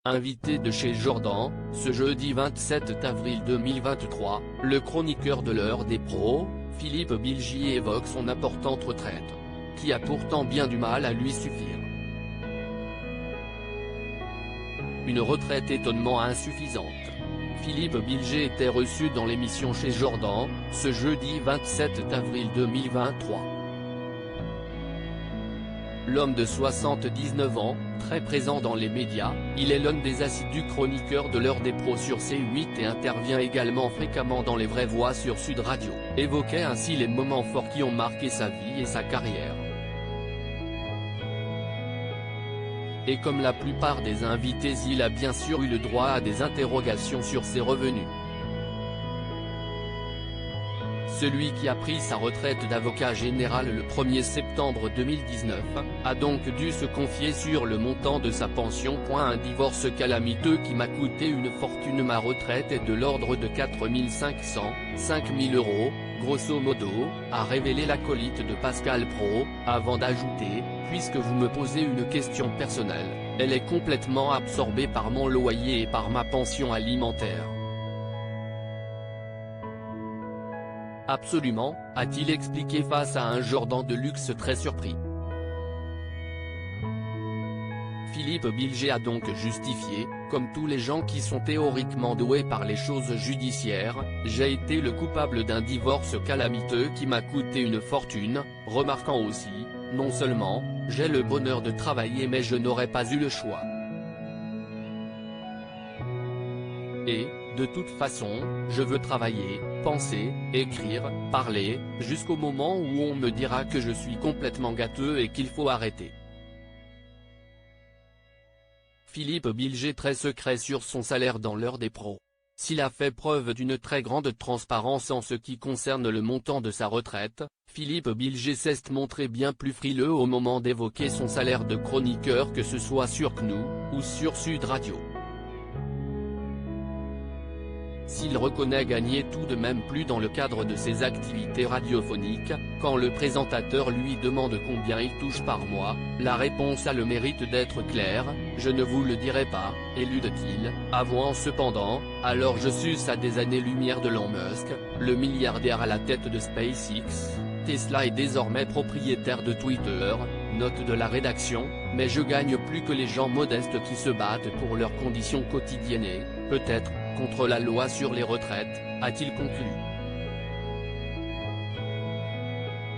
Invité de chez Jordan, ce jeudi 27 avril 2023, le chroniqueur de l'heure des pros, Philippe Bilgy évoque son importante retraite, qui a pourtant bien du mal à lui suffire. Une retraite étonnamment insuffisante. Philippe Bilgy était reçu dans l'émission chez Jordan, ce jeudi 27 avril 2023. L'homme de 79 ans, très présent dans les médias, il est l'un des assidus chroniqueurs de l'heure des pros sur C8 et intervient également fréquemment dans Les Vraies Voix sur Sud Radio, évoquait ainsi les moments forts qui ont marqué sa vie et sa carrière. Et comme la plupart des invités, il a bien sûr eu le droit à des interrogations sur ses revenus. Celui qui a pris sa retraite d'avocat général le 1er septembre 2019, a donc dû se confier sur le montant de sa pension. Un divorce calamiteux qui m'a coûté une fortune. Ma retraite est de l'ordre de 4 500, 5 000 €, grosso modo, a révélé l'acolyte de Pascal Praud, avant d'ajouter, puisque vous me posez une question personnelle, elle est complètement absorbée par mon loyer et par ma pension alimentaire. Absolument, a-t-il expliqué face à un Jordan de luxe très surpris. Philippe Bilgy a donc justifié, comme tous les gens qui sont théoriquement doués par les choses judiciaires, j'ai été le coupable d'un divorce calamiteux qui m'a coûté une fortune, remarquant aussi, non seulement, j'ai le bonheur de travailler mais je n'aurais pas eu le choix. Et, de toute façon, je veux travailler, penser, écrire, parler, jusqu'au moment où on me dira que je suis complètement gâteux et qu'il faut arrêter. Philippe Bilgy très secret sur son salaire dans l'heure des pros. S'il a fait preuve d'une très grande transparence en ce qui concerne le montant de sa retraite, Philippe Bilgy s'est montré bien plus frileux au moment d'évoquer son salaire de chroniqueur, que ce soit sur CNU, ou sur Sud Radio. S'il reconnaît gagner tout de même plus dans le cadre de ses activités radiophoniques, quand le présentateur lui demande combien il touche par mois, la réponse a le mérite d'être claire, je ne vous le dirai pas, élude-t-il, avouant cependant, alors je suce à des années-lumière d'Elon Musk, le milliardaire à la tête de SpaceX, Tesla est désormais propriétaire de Twitter, note de la rédaction, mais je gagne plus que les gens modestes qui se battent pour leurs conditions quotidiennes et, peut-être, contre la loi sur les retraites, a-t-il conclu.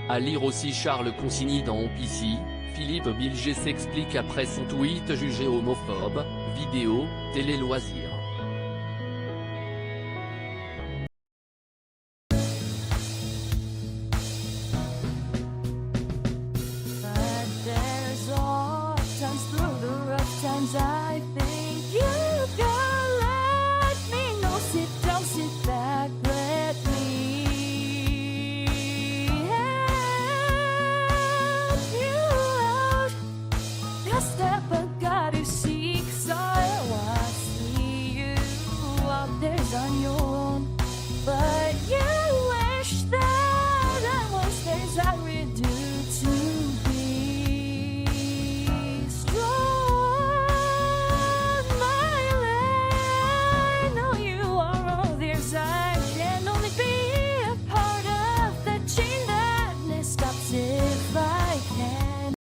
À lire aussi Charles Consigny dans OPC, Philippe Bilgy s'explique après son tweet jugé homophobe, vidéo, télé-loisirs.